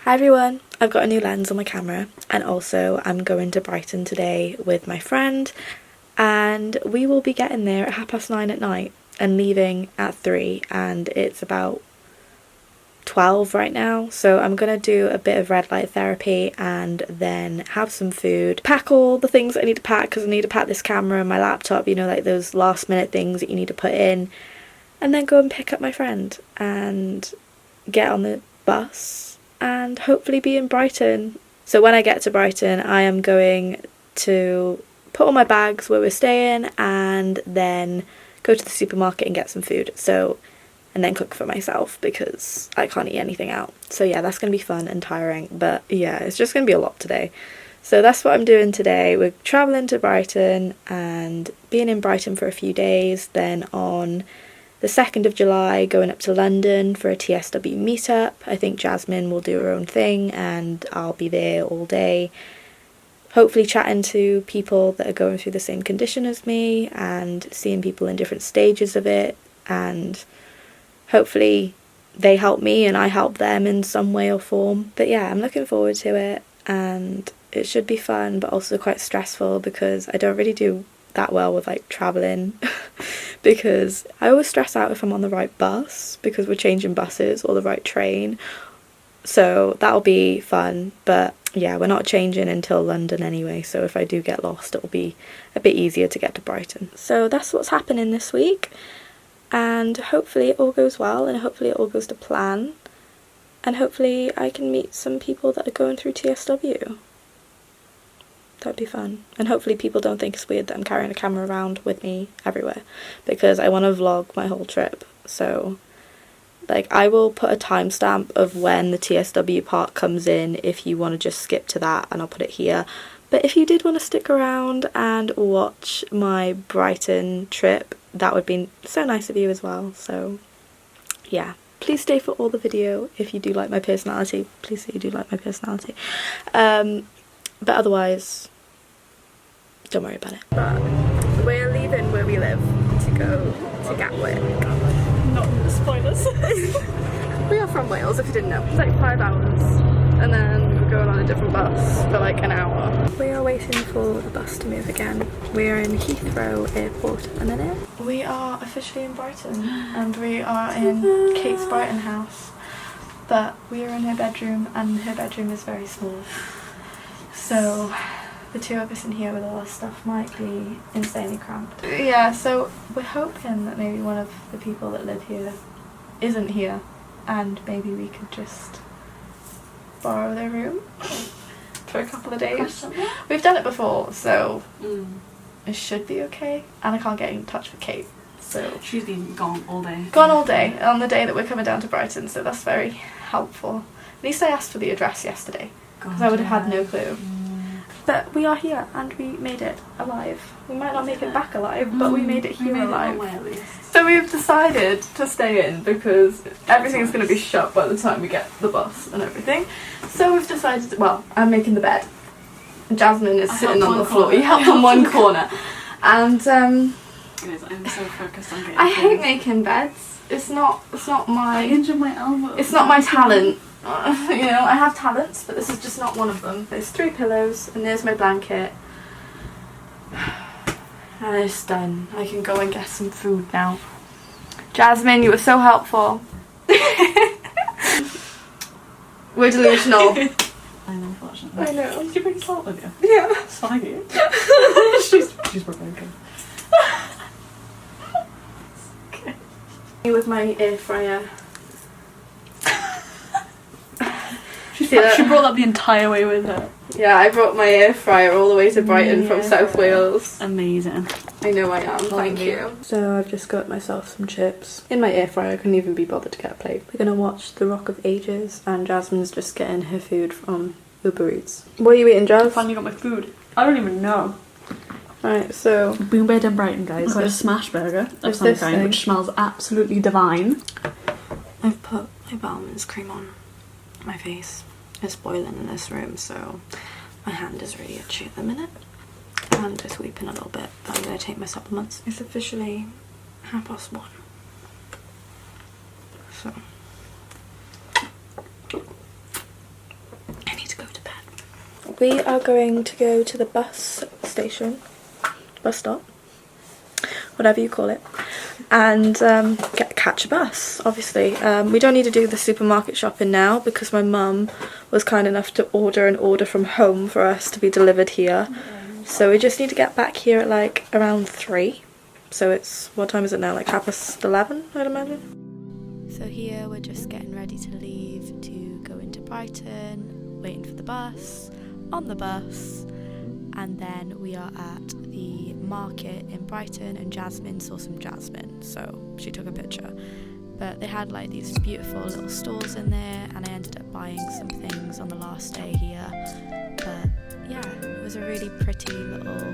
Hi everyone, I've got a new lens on my camera and also I'm going to Brighton today with my friend and we will be getting there at 9:30 at night and leaving at 3 and it's about 12 right now, so I'm gonna do a bit of red light therapy and then have some food, pack all the things I need to pack because I need to pack this camera and my laptop, you know, like those last minute things that you need to put in, and then go and pick up my friend and get on the bus and hopefully be in Brighton. So when I get to Brighton I am going to put all my bags where we're staying and then go to the supermarket and get some food, and then cook for myself because I can't eat anything out. So yeah, that's going to be fun and tiring, but yeah, it's just going to be a lot today. So that's what I'm doing today. We're travelling to Brighton and being in Brighton for a few days, then on the 2nd of July going up to London for a TSW meetup. I think Jasmine will do her own thing and I'll be there all day, hopefully chatting to people that are going through the same condition as me and seeing people in different stages of it, and hopefully they help me and I help them in some way or form. But yeah, I'm looking forward to it and it should be fun but also quite stressful because I don't really do that well with like travelling because I always stress out if I'm on the right bus because we're changing buses, or the right train, so that'll be fun. But yeah, we're not changing until London anyway, so if I do get lost it'll be a bit easier to get to Brighton. So that's what's happening this week, and hopefully it all goes well and hopefully it all goes to plan, and hopefully I can meet some people that are going through TSW. That'd be fun. And hopefully people don't think it's weird that I'm carrying a camera around with me everywhere, because I want to vlog my whole trip. So like I will put a timestamp of when the TSW part comes in if you want to just skip to that, and I'll put it here. But if you did want to stick around and watch my Brighton trip, that would be so nice of you as well. So yeah, please stay for all the video if you do like my personality. Please say you do like my personality. But otherwise, don't worry about it. But we're leaving where we live to go to Gatwick. Not spoilers. We are from Wales, if you didn't know. It's like 5 hours and then we're going on a different bus for like an hour. We are waiting for the bus to move again. We are in Heathrow Airport at the minute. We are officially in Brighton and we are in Kate's Brighton house. But we are in her bedroom and her bedroom is very small. So the two of us in here with all our stuff might be insanely cramped. Yeah, so we're hoping that maybe one of the people that live here isn't here and maybe we could just borrow their room for a couple of days. We've done it before, so it should be okay. And I can't get in touch with Kate, so she's been gone all day. Gone all day on the day that we're coming down to Brighton, so that's very helpful. At least I asked for the address yesterday because I would have had no clue. But we are here and we made it alive. We might not make it back alive, but we made it here alive. At least. So we've decided to stay in because everything's going to be shut by the time we get the bus and everything. So we've decided, well, I'm making the bed. Jasmine is sitting on the floor. You helped on one corner. And Guys, I'm so focused on getting I hate making beds. It's not my... I injured my elbow. It's not my talent. You know, I have talents, but this is just not one of them. There's 3 pillows, and there's my blanket. And it's done. I can go and get some food now. Jasmine, you were so helpful. We're delusional. I'm unfortunately. I know. Did you bring salt with you? Yeah. Saggy. she's broken. Okay. With my air fryer. She brought that the entire way with her. Yeah, I brought my air fryer all the way to Brighton from South Wales. Amazing. I know I am, thank you. So I've just got myself some chips. In my air fryer, I couldn't even be bothered to get a plate. We're gonna watch The Rock of Ages and Jasmine's just getting her food from Uber Eats. What are you eating, Jas? I finally got my food. I don't even know. Right, so... Boom Bed in Brighton, guys. I've got a smash burger of some kind, which smells absolutely divine. I've put my Bellman's cream on my face. It's boiling in this room, so my hand is really itchy at the minute. I'm just weeping a little bit, but I'm going to take my supplements. It's officially 1:30. So We are going to go to the bus station, bus stop, whatever you call it, and catch a bus, obviously. We don't need to do the supermarket shopping now because my mum was kind enough to order an order from home for us to be delivered here. So we just need to get back here at like around 3. So it's, what time is it now? Like 11:30, I'd imagine. So here we're just getting ready to leave to go into Brighton, waiting for the bus, on the bus, and then we are at the market in Brighton, and Jasmine saw some jasmine, so she took a picture. But they had like these beautiful little stores in there, and I ended up buying some things on the last day here. But yeah, it was a really pretty little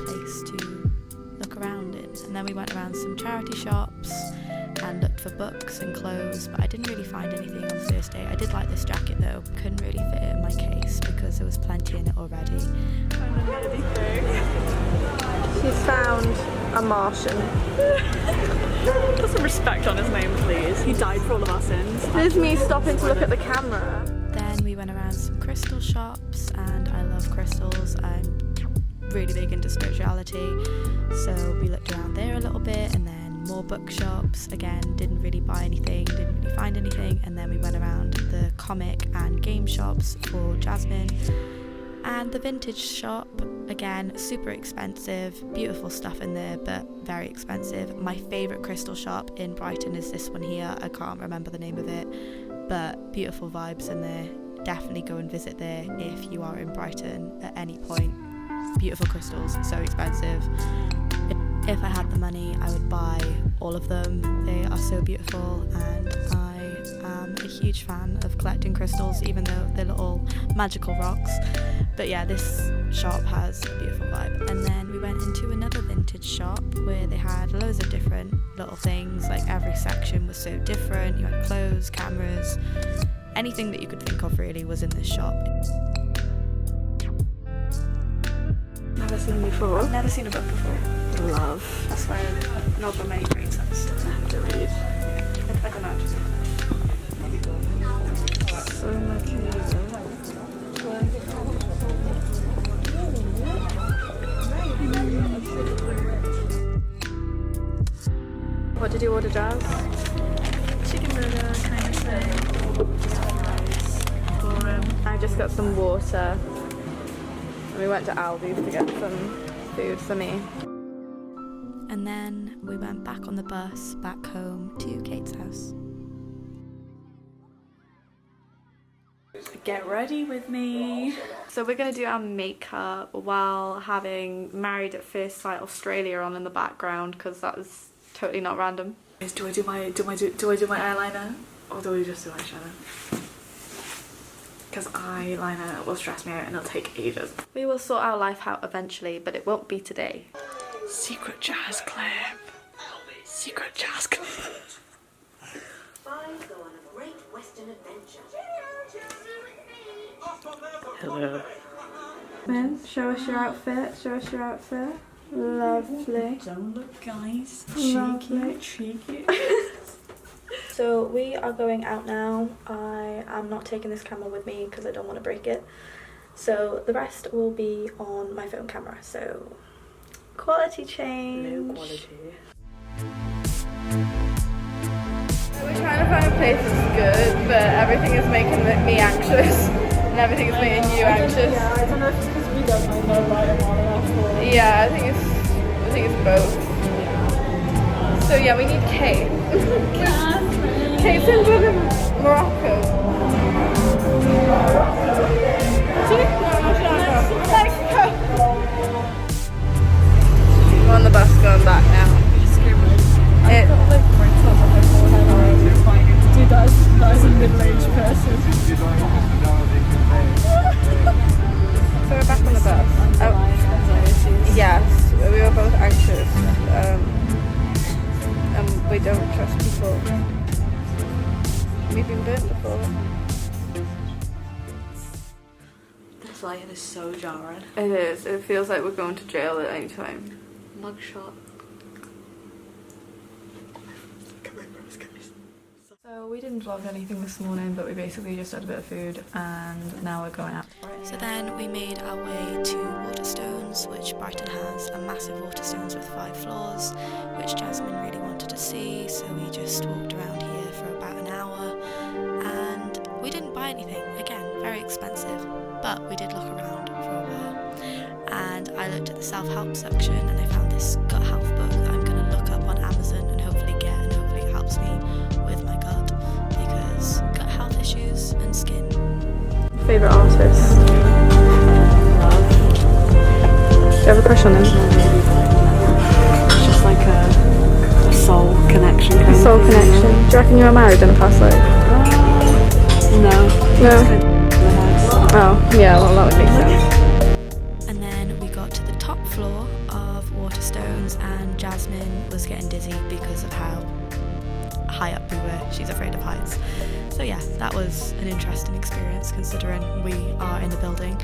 place to look around in. And then we went around some charity shops and looked for books and clothes, but I didn't really find anything on the first day. I did like this jacket though, couldn't really fit it in my case because there was plenty in it already. She's found a Martian. Put some respect on his name, please. He died for all of our sins. There's me stopping to look at the camera. Then we went around some crystal shops, and I love crystals. I'm really big into spirituality, so we looked around there a little bit, and then more bookshops. Again, didn't really buy anything, didn't really find anything, and then we went around the comic and game shops for Jasmine. And the vintage shop, again, super expensive, beautiful stuff in there, but very expensive. My favourite crystal shop in Brighton is this one here. I can't remember the name of it, but beautiful vibes in there. Definitely go and visit there if you are in Brighton at any point. Beautiful crystals, so expensive. If I had the money, I would buy all of them. They are so beautiful, and I am a huge fan of collecting crystals, even though they're little magical rocks. But yeah, this shop has a beautiful vibe. And then we went into another vintage shop where they had loads of different little things. Like every section was so different. You had clothes, cameras, anything that you could think of really was in this shop. Never seen before. I've never seen a book before. Love. That's why I've not got many grade sets. I have to read. I don't know. So much music. What did you order, Jazz? Chicken burger kind of thing. I just got some water. And we went to Aldi's to get some food for me. And then we went back on the bus back home to Kate's house. Get ready with me. So we're going to do our makeup while having Married at First Sight Australia on in the background, because that is totally not random. Do I do my eyeliner, or do I just do eyeshadow? Because eyeliner will stress me out and it'll take ages. We will sort our life out eventually, but it won't be today. Secret jazz clip. Secret jazz clip. Spies go on a great western adventure. Hello. Then show us your outfit. Show us your outfit. Lovely. Don't look, guys. Lovely. Cheeky. So we are going out now. I am not taking this camera with me because I don't want to break it. So the rest will be on my phone camera. So quality change. Low quality. We're trying to find a place that's good, but everything is making me anxious, and everything is making you anxious. Yeah, I don't know if it's because we don't know right or wrong enough. Yeah, I think it's both. So yeah, we need Kate. Kate's in Morocco. We're on the bus going back now. Dude, that is a middle-aged person. So we're back on the bus. Yes, we were both anxious. And we don't trust people. We've been burnt before. This light is so jarring. It is. It feels like we're going to jail at any time. Mugshot. So So we didn't vlog anything this morning, but we basically just had a bit of food and now we're going out. So then we made our way to Waterstones, which Brighton has, a massive Waterstones with 5 floors, which Jasmine really wanted to see, so we just walked around here for about an hour and we didn't buy anything. Again, very expensive, but we did look around for a while. And I looked at the self-help section and I found this gut health book that I'm going to look up on Amazon and hopefully get, and hopefully it helps me with my gut, because gut health issues and skin. Favourite artist? Love. Do you have a crush on him? It's just like a soul connection. Soul connection. Do you reckon you were married in a past life? No. No. Oh, yeah, well that would make sense. And then we got to the top floor of Waterstones and Jasmine was getting dizzy because of how high up we were. She's afraid of heights. So yeah, that was an interesting experience considering we are in the building.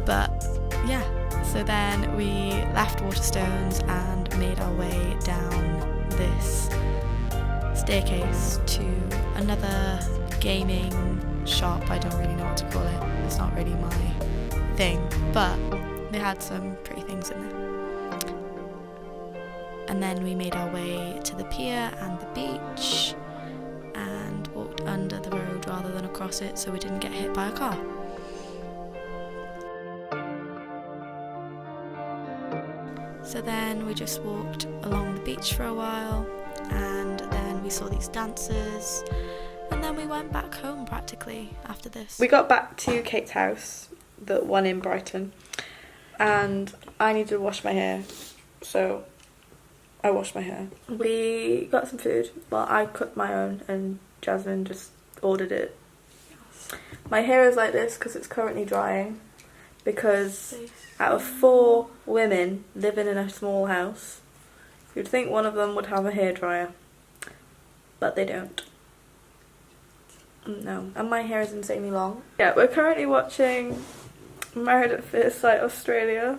But yeah, so then we left Waterstones and made our way down this staircase to another gaming shop. I don't really know what to call it. It's not really my thing, but they had some pretty things in there. And then we made our way to the pier and the beach and walked under the road rather than across it so we didn't get hit by a car. So then we just walked along the beach for a while and then we saw these dancers and then we went back home practically after this. We got back to Kate's house, the one in Brighton, and I needed to wash my hair, so I washed my hair. We got some food, well I cooked my own and Jasmine just ordered it. My hair is like this because it's currently drying, because out of 4 women living in a small house, you'd think one of them would have a hairdryer, but they don't. No, and my hair is insanely long. Yeah, we're currently watching Married at First Sight Australia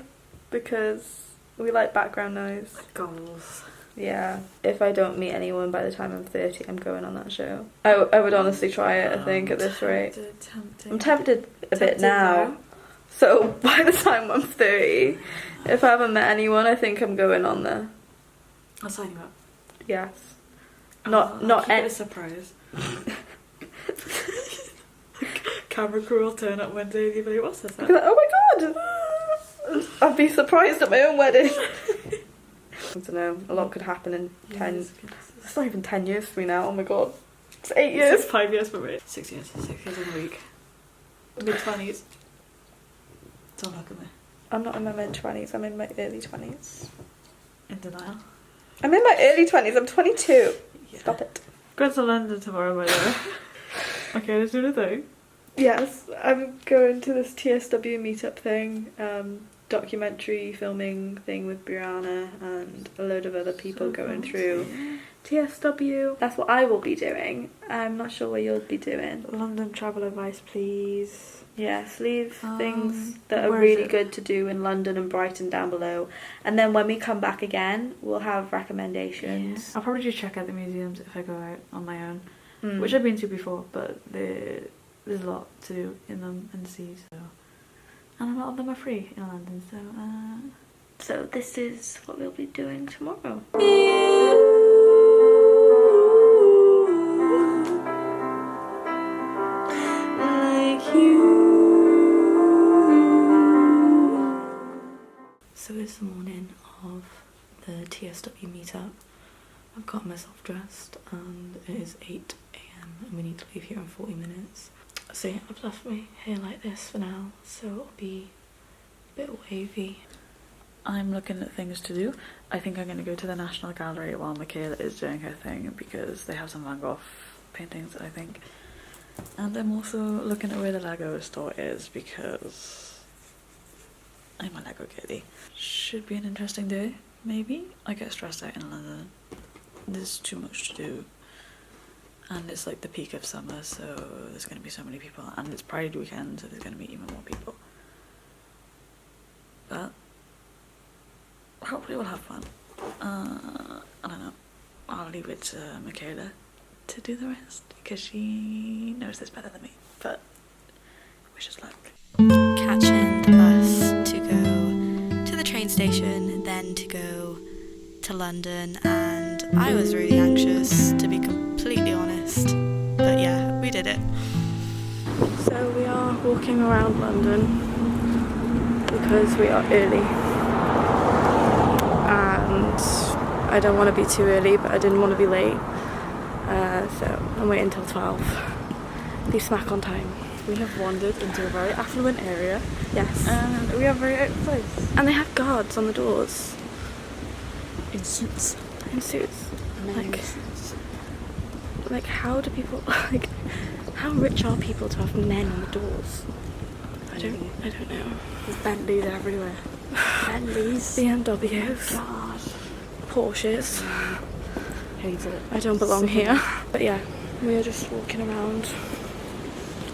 because we like background noise. Goals. Yeah, if I don't meet anyone by the time I'm 30, I'm going on that show. I would honestly try it, I think, at this rate. I'm tempted a bit now. So by the time I'm 30, if I haven't met anyone, I think I'm going on there. I'll sign you up. Yes. Not keep it a surprise. Camera crew will turn up one day and be like, what's this? Like, oh my god! I'd be surprised at my own wedding. I don't know, a lot could happen in 10... It's not even 10 years for me now, oh my god. It's 8 years. It's 5 years for me. 6 years. 6 years in a week. Mid-20s. Don't look at me. I'm not in my mid-20s, I'm in my early 20s. In denial. I'm in my early 20s, I'm 22. Yeah. Stop it. Going to London tomorrow, by the way. Okay, let's do the thing. Yes, I'm going to this TSW meetup thing, documentary filming thing with Brianna and a load of other people going through TSW. That's what I will be doing. I'm not sure what you'll be doing. London travel advice, please. Yes, leave things that are where is really it? good to do in London and Brighton down below. And then when we come back again, we'll have recommendations. I'll probably just check out the museums if I go out on my own, Mm. which I've been to before, but there's a lot to do in them and see, so. And a lot of them are free in London, so So this is what we'll be doing tomorrow. So it's the morning of the TSW meetup. I've got myself dressed and it is 8 AM and we need to leave here in 40 minutes. So yeah, I've left my hair like this for now, so it'll be a bit wavy. I'm looking at things to do. I think I'm going to go to the National Gallery while Michaela is doing her thing because they have some Van Gogh paintings, I think. And I'm also looking at where the Lego store is because I'm a Lego kitty. Should be an interesting day, maybe. I get stressed out in London. There's too much to do. And it's like the peak of summer, so there's going to be so many people. And it's Pride weekend, so there's going to be even more people. But hopefully we'll have fun. I don't know. I'll leave it to Michaela to do the rest because she knows this better than me. But wish us luck. Catching the bus to go to the train station, then to go to London, and I was really anxious, to be completely honest. But yeah, we did it. So we are walking around London because we are early. And I don't want to be too early, but I didn't want to be late. So I'm waiting until 12. Be smack on time. We have wandered into a very affluent area. Yes. And we are very out of place. And they have guards on the doors. In suits. In suits. Men Like, in suits. like how do people, like, how rich are people to have men on the doors? I don't know. There's Bentleys everywhere. Bentleys. BMWs. God. Porsches. Hate it. I don't belong here. But yeah, we are just walking around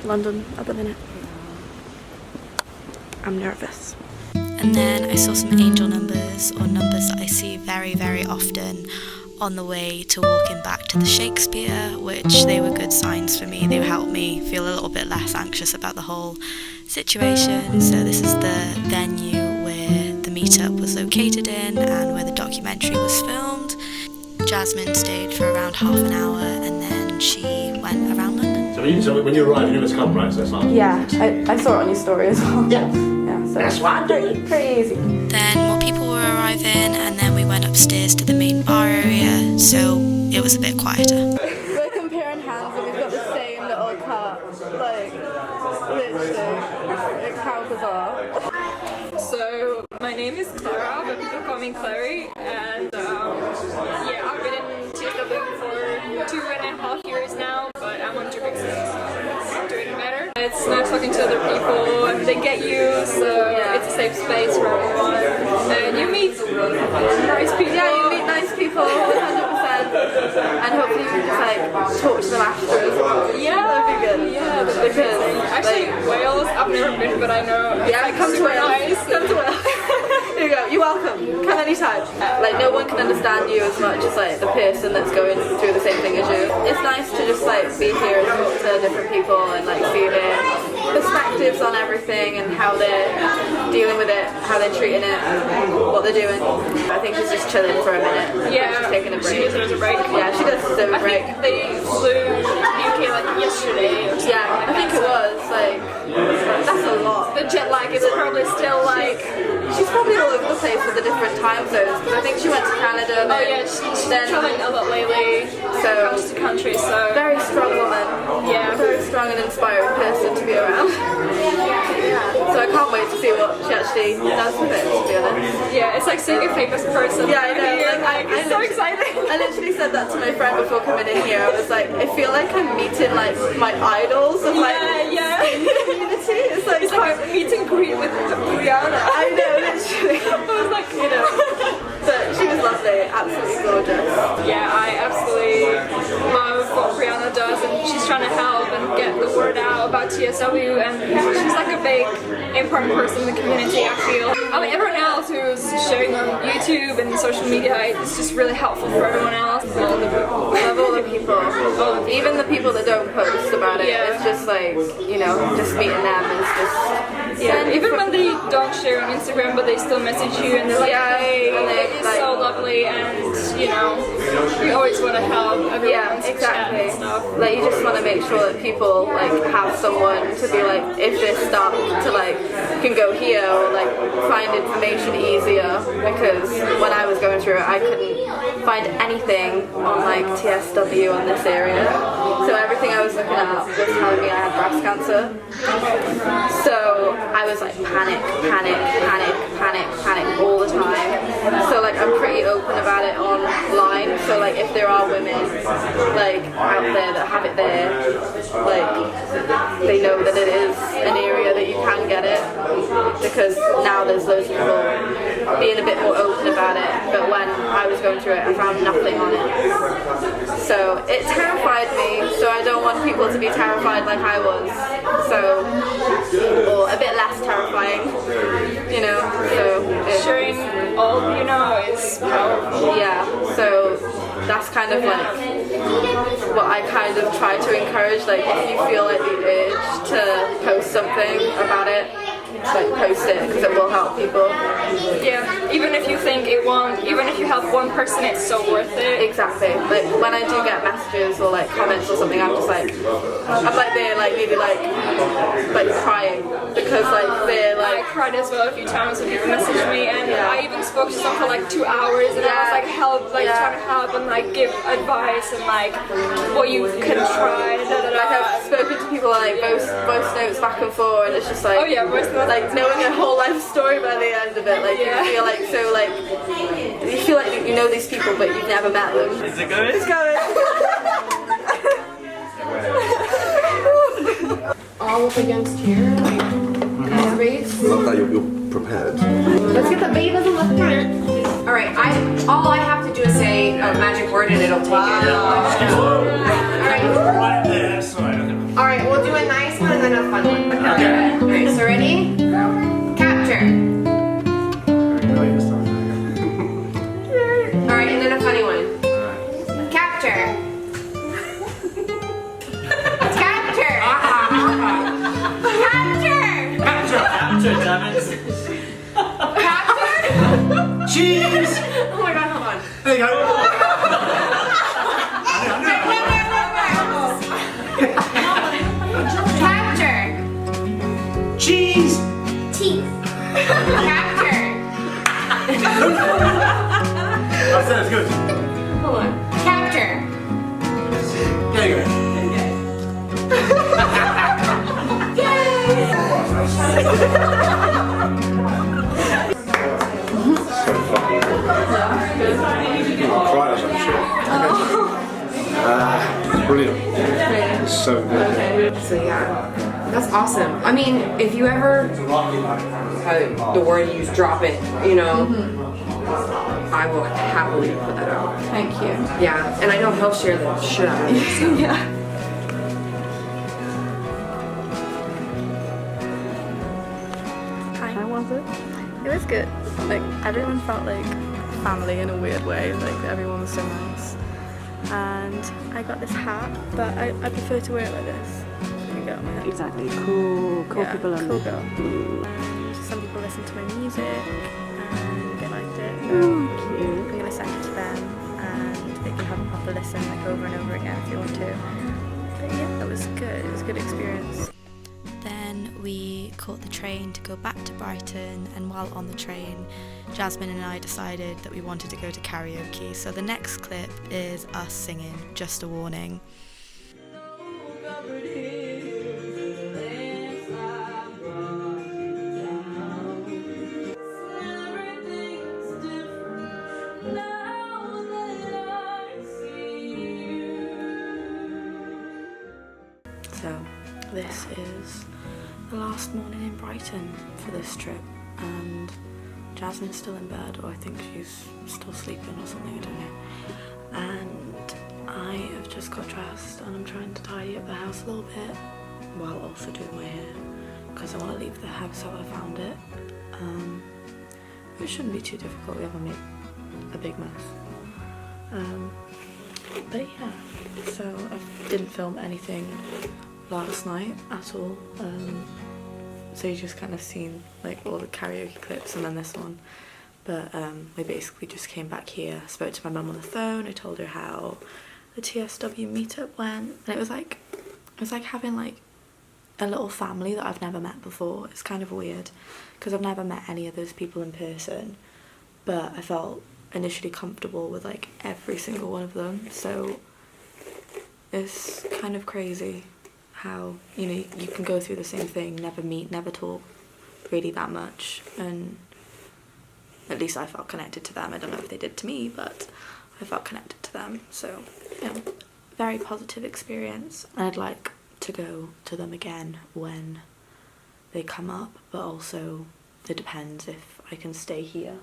London at the minute. I'm nervous. And then I saw some angel numbers, or numbers that I see very, very often on the way to walking back to the Shakespeare, which they were good signs for me. They helped me feel a little bit less anxious about the whole situation. So this is the venue where the meetup was located in and where the documentary was filmed. Jasmine stayed for around half an hour and then she went around London. So when you arrived, you knew it's come, right? So it's like... Yeah, I saw it on your story as well. Yeah. Yeah, so That's what I do. pretty easy. Then more people were arriving and then we went upstairs to the main bar area, so it was a bit quieter. We're comparing hands and we've got the same little cut, like, literally, like how bizarre. So my name is Clara, but people call me Clary, and yeah, I've been in TSW for 2.5 years now, but I'm on 2 weeks, so it's not doing better. It's nice talking to other people, and they get you, so it's a safe space for everyone, and you meet nice people. Yeah, you meet nice people, 100%, and hopefully you can just like talk to them after as well. Yeah, that'd be good. Yeah, that'd be Because, amazing. Actually, like, Wales, I've never been, but I know. Yeah, come to super Wales. nice. Come to Wales. Here you go. You're welcome. Come anytime. Like no one can understand you as much as like the person that's going through the same thing as you. It's nice to just like be here and talk to different people and like see their perspectives on everything and how they're dealing with it, how they're treating it, what they're doing. I think she's just chilling for a minute. Yeah, she's taking a break. She deserves a break. Yeah, she does deserve a I break. think they flew to the UK like yesterday. Or something. Yeah, I think it was like that's a lot. The jet lag is probably still like. She's probably all over the place with the different time zones because I think she went to Canada. Oh yeah, she's then traveling a lot lately. So Comes to country, so very strong woman. Yeah. Very strong and inspiring person to be around. Yeah. So I can't wait to see what she actually does with it, to be honest. yeah, it's like seeing a famous person. Yeah, I know. Like, it's so exciting. I literally said that to my friend before coming in here. I was like, I feel like I'm meeting like my idols of like Yeah. community. It's like a meet and greet with Rihanna. I know, literally. I was like, You know. But she was lovely, absolutely gorgeous. yeah, I absolutely love what Brianna does, and she's trying to help and get the word out about TSW, and she's like a big important person in the community, I feel. I mean, everyone else who's sharing on YouTube and social media, it's just really helpful for everyone else. All the people. Love all the people. Even the people that don't post about it. Yeah. It's just like, you know, just meeting them is just... Yeah, even when they don't share on Instagram, but they still message you and they're like, Yeah, hey, and they, it's like- so lovely, and you know, we always want to help everyone. Yeah, to chat exactly. and stuff. Like you just want to make sure that people like have someone to be like, if they're stuck, to like can go here or like find information easier. Because when I was going through it, I couldn't find anything on like TSW on this area. So everything I was looking at was telling me I had breast cancer. So I was like panic all the time. So like I'm pretty open about it online. So like if there are women like out there that have it there, like they know that it is an area that you can get it, because now there's loads of people being a bit more open about it. But when I was going through it, I found nothing on it. So it terrified me. So I don't want people to be terrified like I was. So, or a bit less terrifying, you know. So Sharing all you know is powerful. yeah. So that's kind of like what I kind of try to encourage, like if you feel like the urge to post something about it, like post it because it will help people. Yeah, even if you think it won't, even if you help one person, it's so worth it. Exactly. Like when I do get messages or like comments or something, I'm just like, I'm like there, like really like crying because like they're I like. cried as well a few times when people messaged me, and I even spoke to someone for like 2 hours, and I was like trying to help and like give advice and like what you can try. Like I've spoken to people like voice notes back and forth, and it's just like, oh yeah, voice notes. like knowing their whole life story by the end of it. Like you feel like so like you feel like you know these people, but you've never met them. Is it going? It's going. All up against here, like space. I love that you're prepared. Let's get the betas in the front. All right, all I have to do is say a magic word and it'll take it. Right there, that's right. All right, we'll do a nice one and then a fun one. Okay. All right, so ready? Capture. All right, and then a funny one. Capture. Capture. Capture. Capture, damn it. Capture. Cheese! Oh my God, hold on. There you go. Capture. Cheese! Teeth. Capture. That's it, it's good. Hold on. Capture. There you go. Brilliant. It's so good. So yeah, that's awesome. I mean, if you ever, the word you use, drop it, you know, I will happily put that out. Thank you. Yeah, and I know he'll share the shit out of it. So. Yeah. How was it? It was good. Like everyone felt like family in a weird way. Like everyone was so nice. And I got this hat, but I prefer to wear it like this. There you go, my hat. Exactly. Cool people on cool there. girl. Some people listen to my music and they liked it. So Cute. I'm gonna send it to them and they can have a proper listen like over and over again if you want to. But yeah, it was good. It was a good experience. Then we caught the train to go back to Brighton, and while on the train, Jasmine and I decided that we wanted to go to karaoke. So the next clip is us singing Just a Warning. So this is the last morning in Brighton for this trip, and Jasmine's still in bed, or I think she's still sleeping or something, I don't know. And I have just got dressed and I'm trying to tidy up the house a little bit while also doing my hair, because I want to leave the house how I found it. It shouldn't be too difficult, we haven't made a big mess. But yeah, so I didn't film anything last night at all, so you just kind of seen like all the karaoke clips and then this one. But we basically just came back here, spoke to my mum on the phone, I told her how the TSW meetup went, and it was like having like a little family that I've never met before. It's kind of weird because I've never met any of those people in person, but I felt initially comfortable with like every single one of them. So it's kind of crazy how, you know, you can go through the same thing, never meet, never talk really that much, and at least I felt connected to them. I don't know if they did to me, but I felt connected to them. So yeah, very positive experience, and I'd like to go to them again when they come up, but also it depends if I can stay here,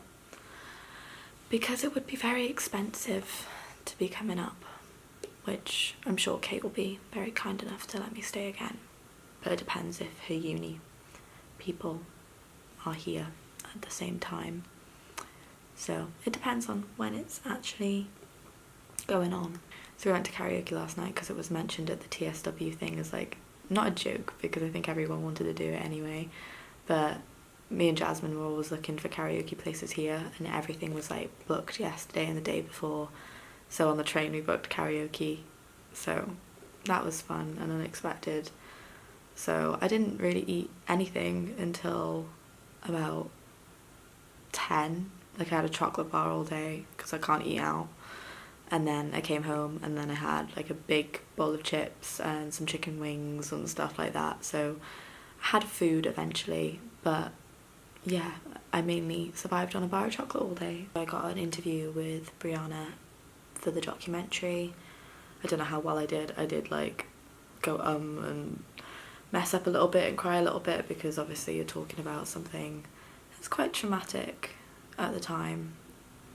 because it would be very expensive to be coming up, which I'm sure Kate will be very kind enough to let me stay again, but it depends if her uni people are here at the same time. So it depends on when it's actually going on. So we went to karaoke last night because it was mentioned at the TSW thing as like, not a joke because I think everyone wanted to do it anyway, but me and Jasmine were always looking for karaoke places here and everything was like booked yesterday and the day before. So on the train we booked karaoke, so that was fun and unexpected. So I didn't really eat anything until about 10. Like I had a chocolate bar all day because I can't eat out. And then I came home and then I had like a big bowl of chips and some chicken wings and stuff like that. So I had food eventually, but yeah, I mainly survived on a bar of chocolate all day. I got an interview with Brianna for the documentary. I don't know how well I did. I did like go and mess up a little bit and cry a little bit because obviously you're talking about something that's quite traumatic at the time.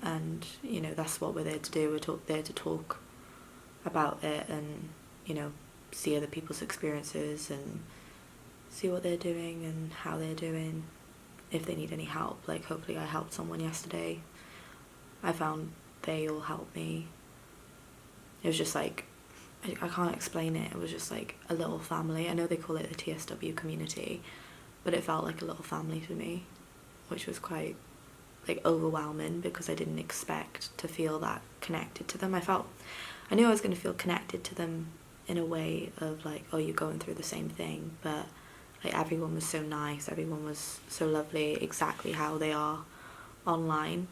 And you know, that's what we're there to do. We're there to talk about it and, you know, see other people's experiences and see what they're doing and how they're doing, if they need any help. Like hopefully I helped someone yesterday. I found they all helped me. It was just like, I can't explain it. It was just like a little family. I know they call it the TSW community, but it felt like a little family to me, which was quite like overwhelming because I didn't expect to feel that connected to them. I knew I was going to feel connected to them in a way of like, oh, you're going through the same thing, but like everyone was so nice, everyone was so lovely, exactly how they are online,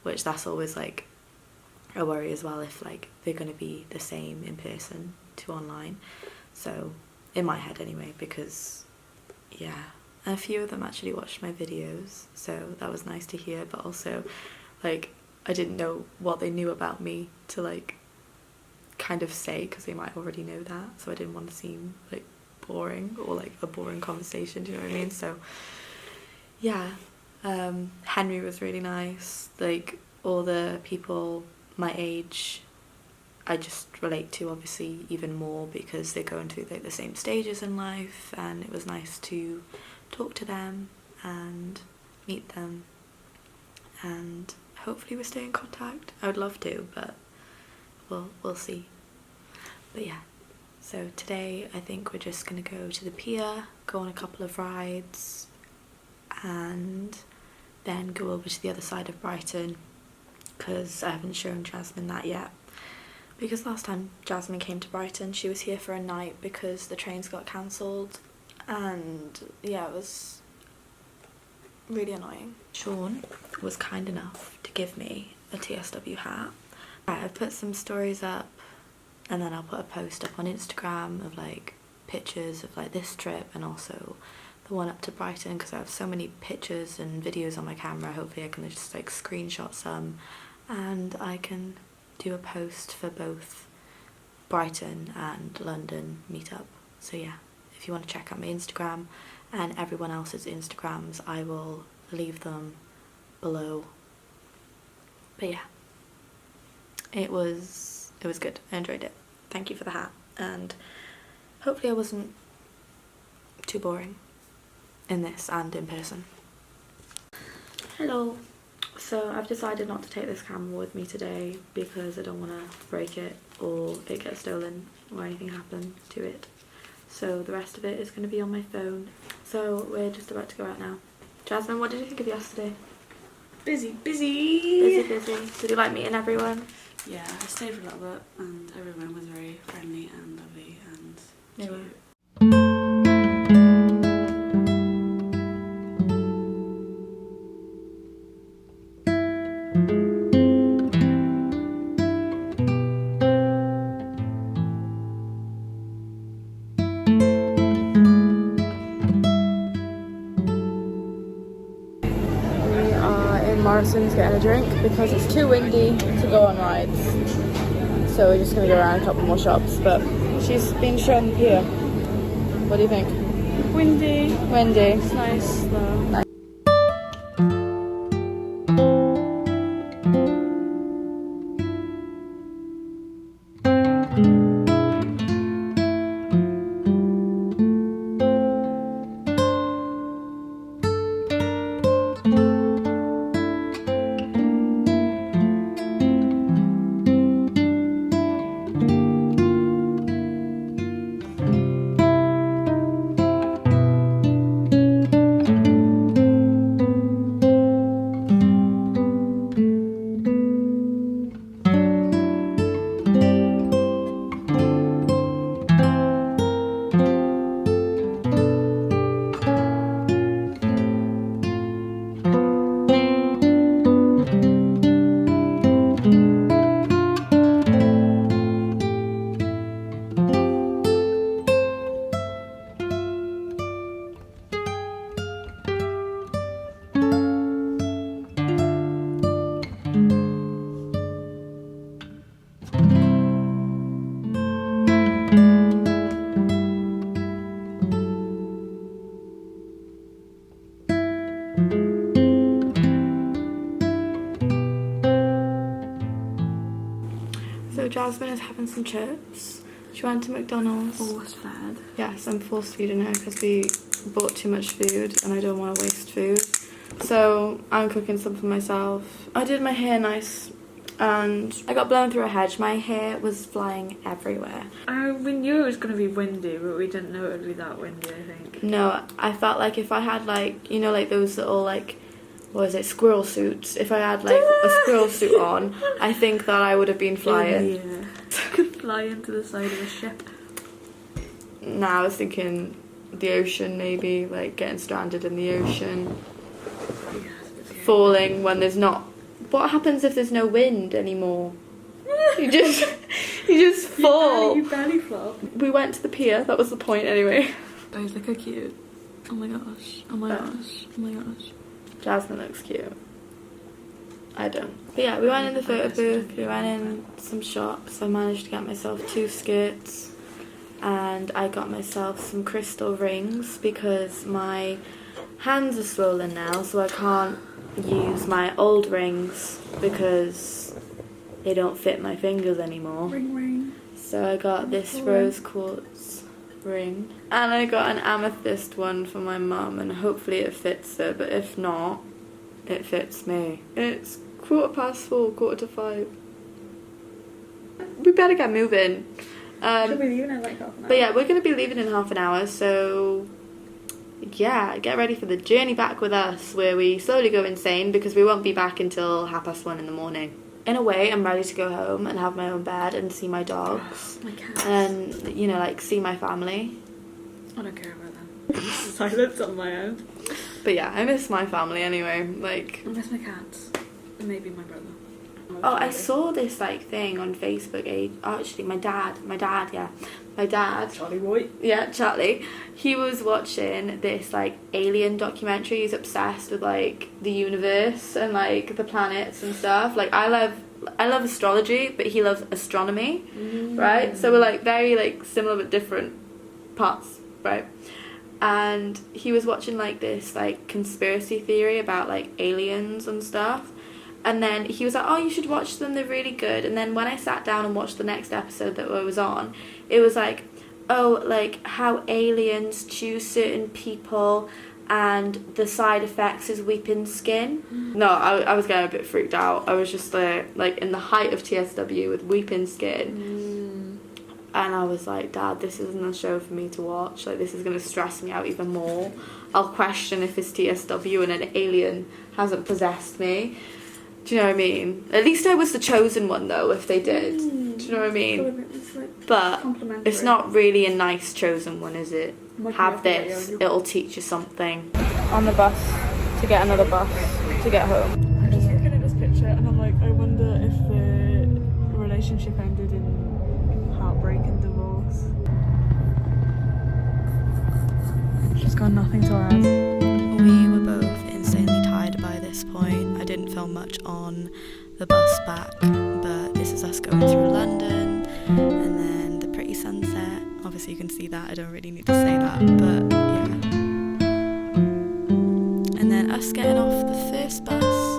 which that's always like a worry as well, if like they're going to be the same in person to online. So in my head anyway, because yeah, a few of them actually watched my videos, so that was nice to hear, but also like I didn't know what they knew about me to like kind of say, because they might already know that, so I didn't want to seem like boring or like a boring conversation, do you know what I mean? So yeah, Henry was really nice. Like all the people my age I just relate to obviously even more because they're going through like the same stages in life, and it was nice to talk to them and meet them, and hopefully we stay in contact. I would love to, but we'll see. But yeah, so today I think we're just gonna go to the pier, go on a couple of rides, and then go over to the other side of Brighton because I haven't shown Jasmine that yet. Because last time Jasmine came to Brighton, she was here for a night because the trains got cancelled, and yeah, it was really annoying. Sean was kind enough to give me a TSW hat. I've put some stories up, and then I'll put a post up on Instagram of like pictures of like this trip and also the one up to Brighton, because I have so many pictures and videos on my camera. Hopefully I can just like screenshot some and I can do a post for both Brighton and London meetup. So yeah, if you want to check out my Instagram and everyone else's Instagrams, I will leave them below. But yeah, it was good. I enjoyed it. Thank you for the hat, and hopefully I wasn't too boring in this and in person. Hello. So I've decided not to take this camera with me today because I don't want to break it or it get stolen or anything happen to it. So the rest of it is going to be on my phone. So we're just about to go out now. Jasmine, what did you think of yesterday? Busy. Busy. Did you like meeting everyone? Yeah, I stayed for a little bit and everyone was very friendly and lovely and They cute. were. Morrison's getting a drink because it's too windy to go on rides, so we're just going to go around a couple more shops. But she's been shown the pier. What do you think? Windy. It's Nice though. Nice. Jasmine is having some chips. She went to McDonald's. Forced fed. Yes, I'm force feeding her because we bought too much food and I don't want to waste food. So I'm cooking some for myself. I did my hair nice and I got blown through a hedge. My hair was flying everywhere. We knew it was going to be windy, but we didn't know it would be that windy, I think. No, I felt like if I had like, you know, like those little like, what is it, squirrel suits. If I had like a squirrel suit on, I think that I would have been flying. Yeah. Could fly into the side of a ship. Nah, I was thinking the ocean maybe, like getting stranded in the ocean. Falling when there's not. What happens if there's no wind anymore? you just fall. You belly flop. We went to the pier, that was the point anyway. Guys, look how cute. Oh my gosh. Oh my gosh. Oh my gosh. Jasmine looks cute. I don't. But yeah, we went in the photo booth, we went in some shops. I managed to get myself 2 skirts and I got myself some crystal rings because my hands are swollen now, so I can't use my old rings because they don't fit my fingers anymore. Ring ring. So I got this rose quartz ring and I got an amethyst one for my mum and hopefully it fits her, but if not, it fits me. It's 4:15, 4:45. We better get moving. Should we leave in like half an hour? But yeah, we're going to be leaving in half an hour, so yeah, get ready for the journey back with us where we slowly go insane because we won't be back until 1:30 in the morning. In a way, I'm ready to go home and have my own bed and see my dogs. My cats. And, you know, like see my family. I don't care about them. Silence on my own. But yeah, I miss my family anyway. Like, I miss my cats. And maybe my brother. oh, I saw this like thing on Facebook. Actually, my dad, Charlie Boy. yeah, Charlie, he was watching this like alien documentary. He's obsessed with like the universe and like the planets and stuff. Like I love astrology, but he loves astronomy, right? So we're like very like similar but different parts, right? And he was watching like this like conspiracy theory about like aliens and stuff. And then he was like, oh, you should watch them, they're really good. And then when I sat down and watched the next episode that I was on, it was like, oh, like how aliens choose certain people and the side effects is weeping skin. No, I was getting a bit freaked out. I was just like in the height of TSW with weeping skin. And I was like, Dad, this isn't a show for me to watch. Like, this is going to stress me out even more. I'll question if it's TSW and an alien hasn't possessed me. Do you know what I mean? At least I was the chosen one, though, if they did. Do you know what I mean? But it's not really a nice chosen one, is it? Have this. It'll teach you something. On the bus to get another bus to get home. I'm just looking at this picture and I'm like, I wonder if the relationship ended in heartbreak and divorce. She's got nothing to add. We were both insanely tired by this point. I didn't film much on the bus back, but this is us going through London and then the pretty sunset. Obviously you can see that, I don't really need to say that, but yeah. And then us getting off the first bus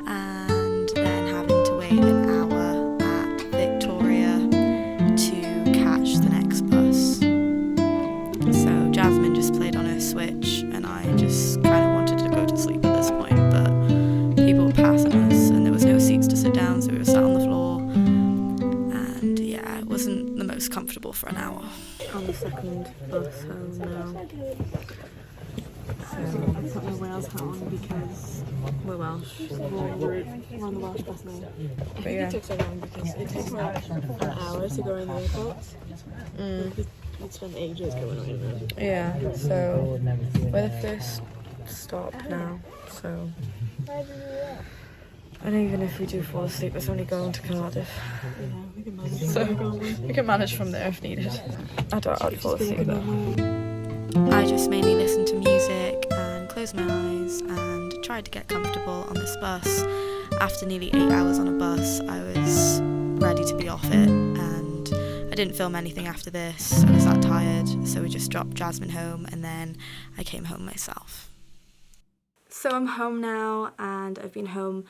and then having to wait an hour at Victoria to catch the next bus. So Jasmine just played on her Switch and I just kind of wanted to go to sleep at this point, but people were passing us and there was no seats to sit down, so we were sat on the floor, and yeah, it wasn't the most comfortable for an hour. On the second bus home now. So I put my Wales hat on because we're Welsh. We're on the Welsh bus now. I think it took so long because it takes like an hour to go in the airport. You'd spend ages going on it. Yeah, so we're the first stop now, so and even if we do fall asleep, it's only going to Cardiff. Yeah, we can manage. So we can manage from there if needed. I doubt I'd fall asleep though. I just mainly listened to music and closed my eyes and tried to get comfortable on this bus. After nearly 8 hours on a bus, I was ready to be off it, and I didn't film anything after this. I was that tired, so we just dropped Jasmine home and then I came home myself. So I'm home now and I've been home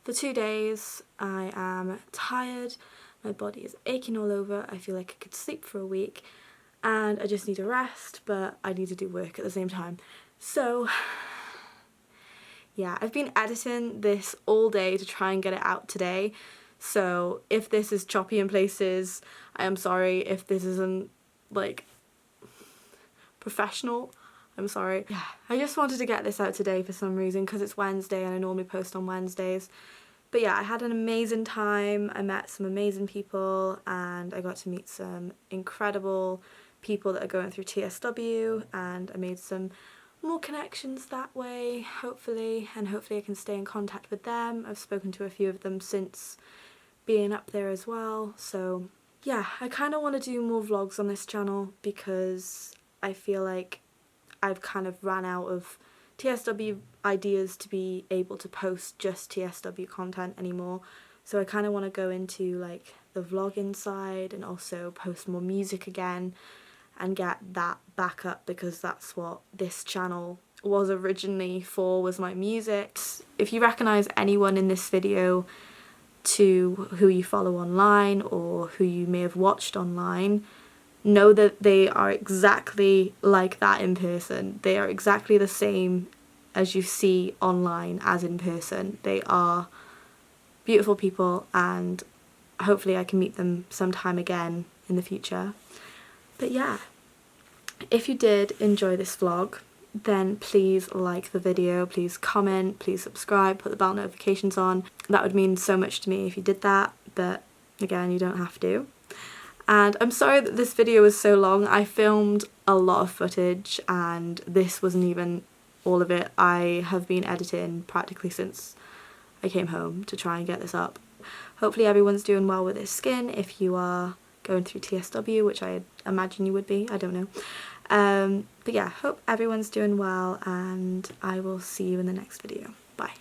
for 2 days. I am tired, My body is aching all over. I feel like I could sleep for a week and I just need a rest, but I need to do work at the same time. So yeah, I've been editing this all day to try and get it out today. So if this is choppy in places, I am sorry. If this isn't like professional, I'm sorry. Yeah, I just wanted to get this out today for some reason because it's Wednesday and I normally post on Wednesdays. But yeah, I had an amazing time. I met some amazing people and I got to meet some incredible people that are going through TSW, and I made some more connections that way, hopefully, and hopefully I can stay in contact with them. I've spoken to a few of them since being up there as well. So yeah, I kind of want to do more vlogs on this channel because I feel like I've kind of ran out of TSW ideas to be able to post just TSW content anymore. So I kind of want to go into like the vlogging side and also post more music again and get that back up, because that's what this channel was originally for, was my music. If you recognise anyone in this video to who you follow online or who you may have watched online, know that they are exactly like that in person. They are exactly the same as you see online as in person. They are beautiful people and hopefully I can meet them sometime again in the future. But yeah, if you did enjoy this vlog, then please like the video, please comment, please subscribe, put the bell notifications on. That would mean so much to me if you did that, but again, you don't have to. And I'm sorry that this video was so long. I filmed a lot of footage and this wasn't even all of it. I have been editing practically since I came home to try and get this up. Hopefully everyone's doing well with their skin if you are going through TSW, which I imagine you would be, I don't know. But yeah, hope everyone's doing well and I will see you in the next video. Bye.